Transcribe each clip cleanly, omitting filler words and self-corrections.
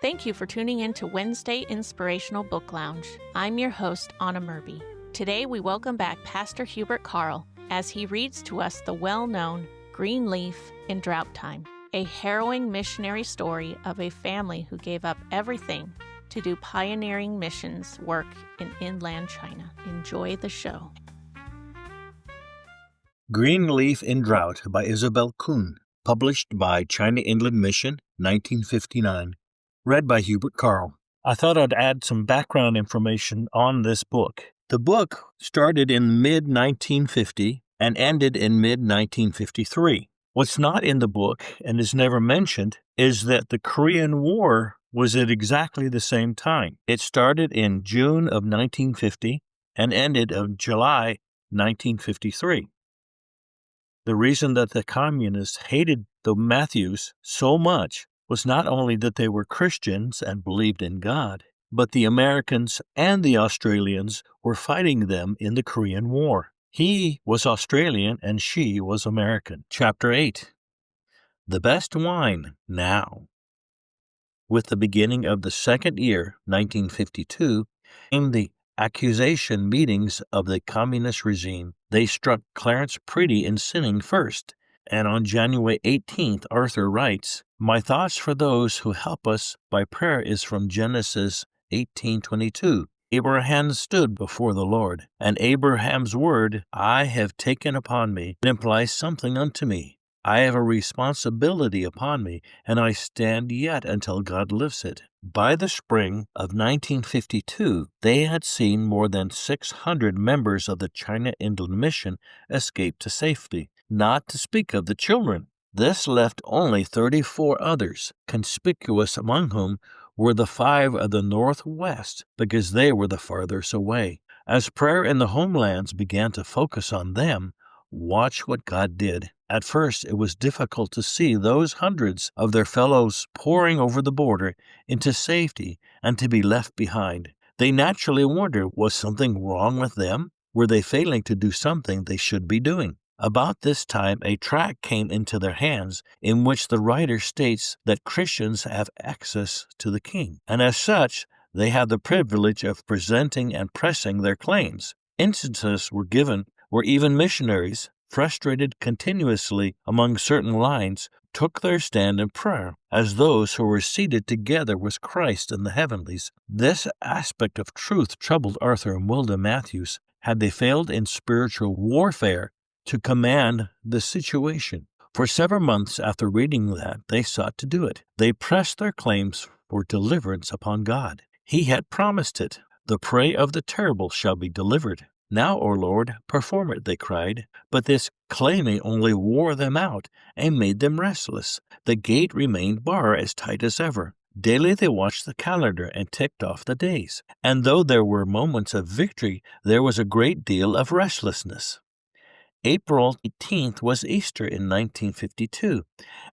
Thank you for tuning in to Wednesday Inspirational Book Lounge. I'm your host, Anna Murby. Today we welcome back Pastor Hubert Carl as he reads to us the well-known Green Leaf in Drought Time, a harrowing missionary story of a family who gave up everything to do pioneering missions work in inland China. Enjoy the show. Green Leaf in Drought by Isabel Kuhn, published by China Inland Mission, 1959. Read by Hubert Carl. I thought I'd add some background information on this book. The book started in mid-1950 and ended in mid-1953. What's not in the book and is never mentioned is that the Korean War was at exactly the same time. It started in June of 1950 and ended in July 1953. The reason that the communists hated the Matthews so much was not only that they were Christians and believed in God, but the Americans and the Australians were fighting them in the Korean War. He was Australian and she was American. Chapter 8. The Best Wine Now. With the beginning of the second year, 1952, came the accusation meetings of the communist regime. They struck Clarence Preedy in sinning first. And on January 18th, Arthur writes, "My thoughts for those who help us by prayer is from Genesis 18:22. Abraham stood before the Lord, and Abraham's word, 'I have taken upon me,' implies something unto me. I have a responsibility upon me, and I stand yet until God lifts it." By the spring of 1952, they had seen more than 600 members of the China Inland Mission escape to safety, not to speak of the children. This left only 34 others, conspicuous among whom were the 5 of the Northwest, because they were the farthest away. As prayer in the homelands began to focus on them, watch what God did. At first, it was difficult to see those hundreds of their fellows pouring over the border into safety and to be left behind. They naturally wondered, was something wrong with them? Were they failing to do something they should be doing? About this time, a tract came into their hands in which the writer states that Christians have access to the king, and as such, they have the privilege of presenting and pressing their claims. Instances were given where even missionaries, frustrated continuously among certain lines, took their stand in prayer, as those who were seated together with Christ in the heavenlies. This aspect of truth troubled Arthur and Wilda Matthews. Had they failed in spiritual warfare to command the situation? For several months after reading that, they sought to do it. They pressed their claims for deliverance upon God. He had promised it. The prey of the terrible shall be delivered. "Now, O Lord, perform it," they cried. But this claiming only wore them out and made them restless. The gate remained barred as tight as ever. Daily they watched the calendar and ticked off the days. And though there were moments of victory, there was a great deal of restlessness. April 18th was Easter in 1952,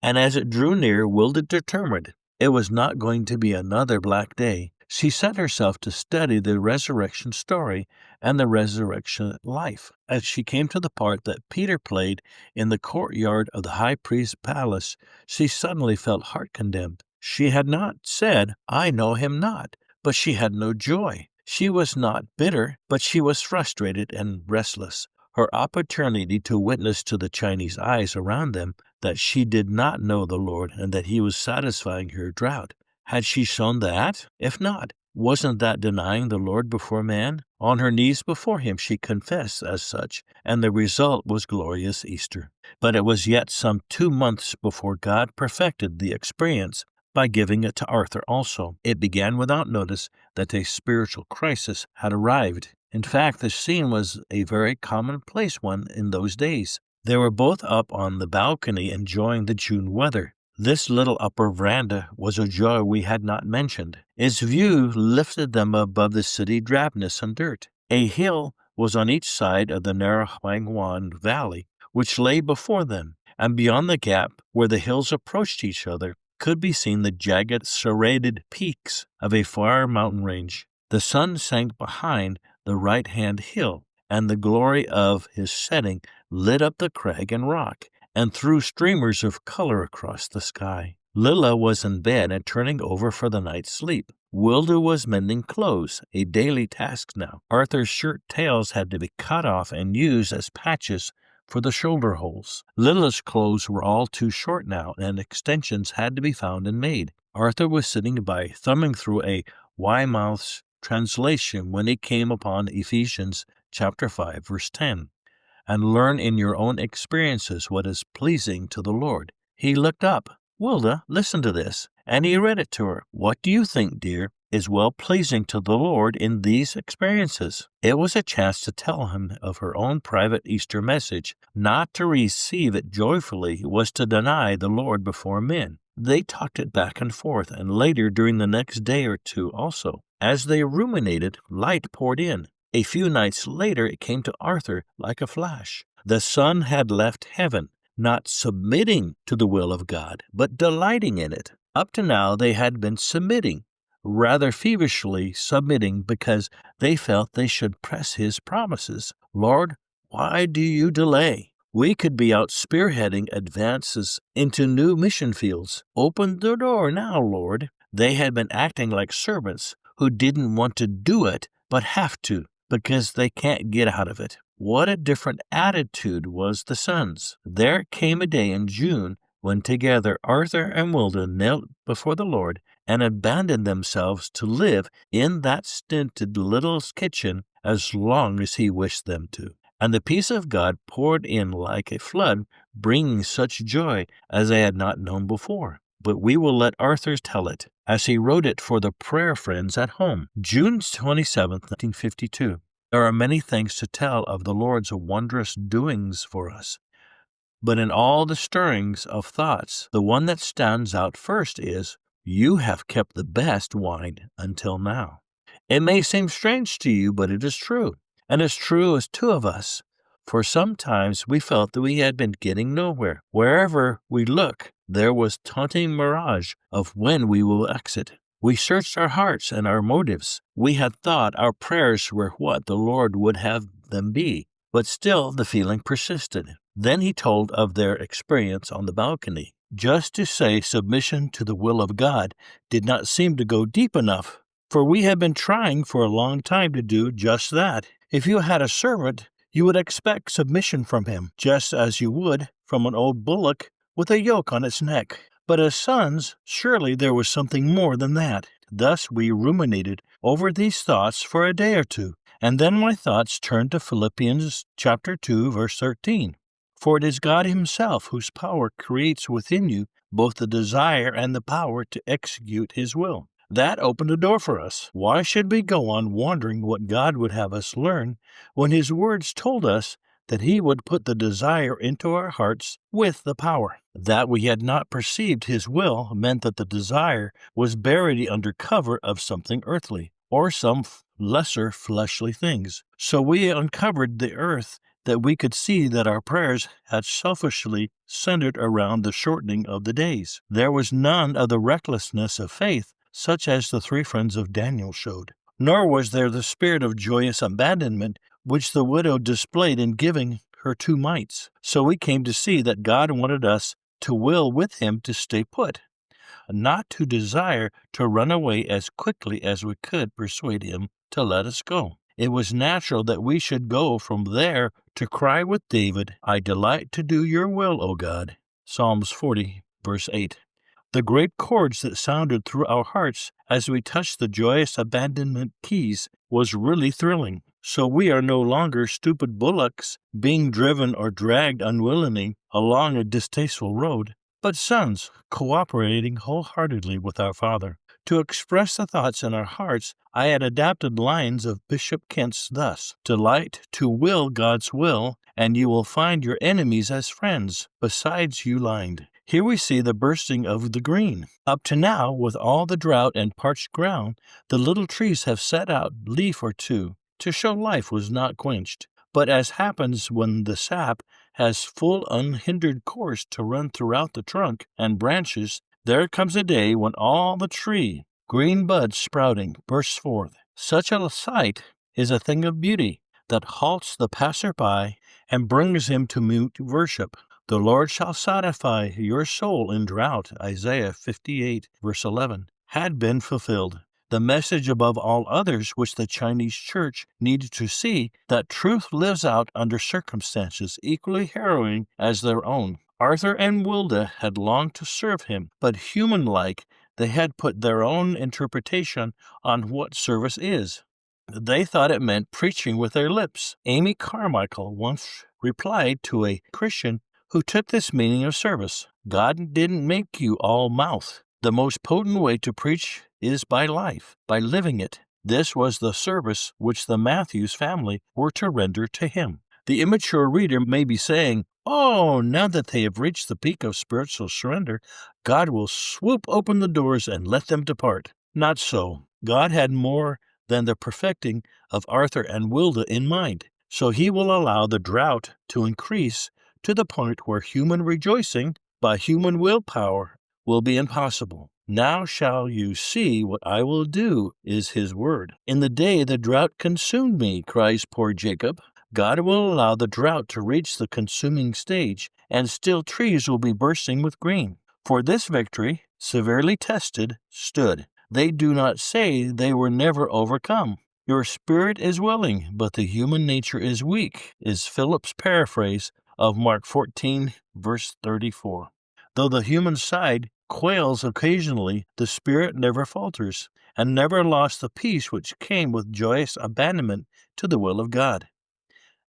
and as it drew near, Wilda determined it was not going to be another black day. She set herself to study the resurrection story and the resurrection life. As she came to the part that Peter played in the courtyard of the high priest's palace, she suddenly felt heart-condemned. She had not said, "I know him not," but she had no joy. She was not bitter, but she was frustrated and restless. Her opportunity to witness to the Chinese eyes around them that she did not know the Lord and that he was satisfying her drought. Had she shown that? If not, wasn't that denying the Lord before man? On her knees before him she confessed as such, and the result was glorious Easter. But it was yet some 2 months before God perfected the experience by giving it to Arthur also. It began without notice that a spiritual crisis had arrived. In fact, the scene was a very commonplace one in those days. They were both up on the balcony enjoying the June weather. This little upper veranda was a joy we had not mentioned. Its view lifted them above the city drabness and dirt. A hill was on each side of the narrow Huangwan Valley, which lay before them, and beyond the gap, where the hills approached each other, could be seen the jagged, serrated peaks of a far mountain range. The sun sank behind the right-hand hill, and the glory of his setting lit up the crag and rock, and threw streamers of color across the sky. Lilla was in bed and turning over for the night's sleep. Wilda was mending clothes, a daily task now. Arthur's shirt tails had to be cut off and used as patches for the shoulder holes. Lilla's clothes were all too short now, and extensions had to be found and made. Arthur was sitting by, thumbing through a Weymouth's translation when he came upon Ephesians chapter 5, verse 10. And learn in your own experiences what is pleasing to the Lord. He looked up. Wilda, listen to this. And he read it to her. What do you think, dear, is well pleasing to the Lord in these experiences? It was a chance to tell him of her own private Easter message. Not to receive it joyfully was to deny the Lord before men. They talked it back and forth, and later during the next day or two also. As they ruminated, light poured in. A few nights later it came to Arthur like a flash. The Son had left heaven, not submitting to the will of God, but delighting in it. Up to now they had been submitting, rather feverishly submitting because they felt they should press His promises. Lord, why do you delay? We could be out spearheading advances into new mission fields. Open the door now, Lord. They had been acting like servants who didn't want to do it, but have to, because they can't get out of it. What a different attitude was the son's. There came a day in June when together Arthur and Wilda knelt before the Lord and abandoned themselves to live in that stinted little kitchen as long as He wished them to. And the peace of God poured in like a flood, bringing such joy as they had not known before. But we will let Arthur tell it, as he wrote it for the prayer friends at home. June 27th, 1952. There are many things to tell of the Lord's wondrous doings for us. But in all the stirrings of thoughts, the one that stands out first is, you have kept the best wine until now. It may seem strange to you, but it is true. And as true as two of us. For sometimes we felt that we had been getting nowhere. Wherever we look, there was taunting mirage of when we will exit. We searched our hearts and our motives. We had thought our prayers were what the Lord would have them be, but still the feeling persisted. Then he told of their experience on the balcony. Just to say submission to the will of God did not seem to go deep enough, for we had been trying for a long time to do just that. If you had a servant, you would expect submission from him, just as you would from an old bullock with a yoke on its neck. But as sons, surely there was something more than that. Thus we ruminated over these thoughts for a day or two, and then my thoughts turned to Philippians chapter 2, verse 13. For it is God Himself whose power creates within you both the desire and the power to execute His will. That opened a door for us. Why should we go on wondering what God would have us learn when His words told us that He would put the desire into our hearts with the power? That we had not perceived His will meant that the desire was buried under cover of something earthly, or some lesser fleshly things. So we uncovered the earth that we could see that our prayers had selfishly centered around the shortening of the days. There was none of the recklessness of faith, such as the three friends of Daniel showed. Nor was there the spirit of joyous abandonment which the widow displayed in giving her 2 mites. So we came to see that God wanted us to will with Him to stay put, not to desire to run away as quickly as we could persuade Him to let us go. It was natural that we should go from there to cry with David, I delight to do your will, O God. Psalms 40, verse 8. The great chords that sounded through our hearts as we touched the joyous abandonment keys was really thrilling. So we are no longer stupid bullocks being driven or dragged unwillingly along a distasteful road, but sons cooperating wholeheartedly with our Father. To express the thoughts in our hearts, I had adapted lines of Bishop Kent's thus, delight to will God's will, and you will find your enemies as friends, besides you lined. Here we see the bursting of the green. Up to now, with all the drought and parched ground, the little trees have set out leaf or two, to show life was not quenched. But as happens when the sap has full unhindered course to run throughout the trunk and branches, there comes a day when all the tree, green buds sprouting, bursts forth. Such a sight is a thing of beauty that halts the passer-by and brings him to mute worship. The Lord shall satisfy your soul in drought, Isaiah 58, verse 11, had been fulfilled. The message above all others which the Chinese church needed to see, that truth lives out under circumstances equally harrowing as their own. Arthur and Wilda had longed to serve him, but human-like, they had put their own interpretation on what service is. They thought it meant preaching with their lips. Amy Carmichael once replied to a Christian who took this meaning of service: God didn't make you all mouth. The most potent way to preach is by life, by living it. This was the service which the Matthews family were to render to him. The immature reader may be saying, "Oh, now that they have reached the peak of spiritual surrender, God will swoop open the doors and let them depart." Not so. God had more than the perfecting of Arthur and Wilda in mind. So he will allow the drought to increase to the point where human rejoicing by human willpower will be impossible. Now shall you see what I will do, is his word. In the day the drought consumed me, cries poor Jacob. God will allow the drought to reach the consuming stage, and still trees will be bursting with green. For this victory, severely tested, stood. They do not say they were never overcome. Your spirit is willing, but the human nature is weak, is Philip's paraphrase of Mark 14, verse 34. Though the human side quails occasionally, the spirit never falters, and never lost the peace which came with joyous abandonment to the will of God.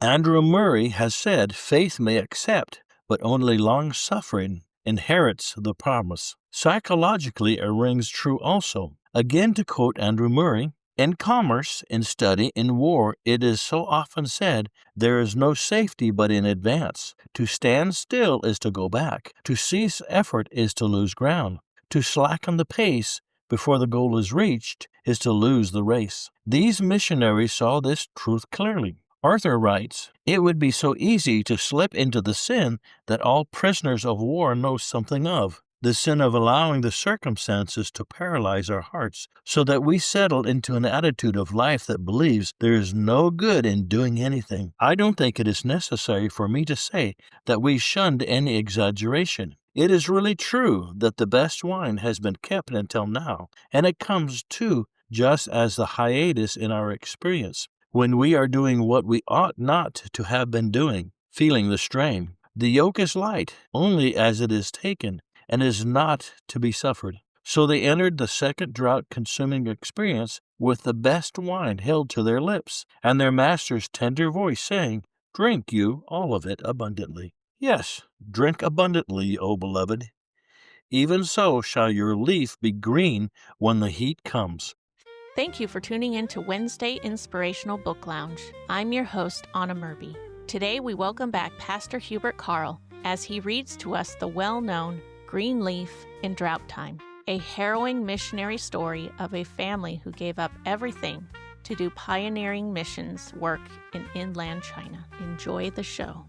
Andrew Murray has said, faith may accept, but only long-suffering inherits the promise. Psychologically, it rings true also. Again, to quote Andrew Murray, in commerce, in study, in war, it is so often said, there is no safety but in advance. To stand still is to go back. To cease effort is to lose ground. To slacken the pace before the goal is reached is to lose the race. These missionaries saw this truth clearly. Arthur writes, it would be so easy to slip into the sin that all prisoners of war know something of, the sin of allowing the circumstances to paralyze our hearts so that we settle into an attitude of life that believes there is no good in doing anything. I don't think it is necessary for me to say that we shunned any exaggeration. It is really true that the best wine has been kept until now, and it comes too just as the hiatus in our experience, when we are doing what we ought not to have been doing, feeling the strain. The yoke is light only as it is taken, and is not to be suffered. So they entered the second drought-consuming experience with the best wine held to their lips, and their master's tender voice saying, drink you all of it abundantly. Yes, drink abundantly, O beloved. Even so shall your leaf be green when the heat comes. Thank you for tuning in to Wednesday Inspirational Book Lounge. I'm your host, Anna Murby. Today we welcome back Pastor Hubert Carl as he reads to us the well-known Green Leaf in Drought Time, a harrowing missionary story of a family who gave up everything to do pioneering missions work in inland China. Enjoy the show.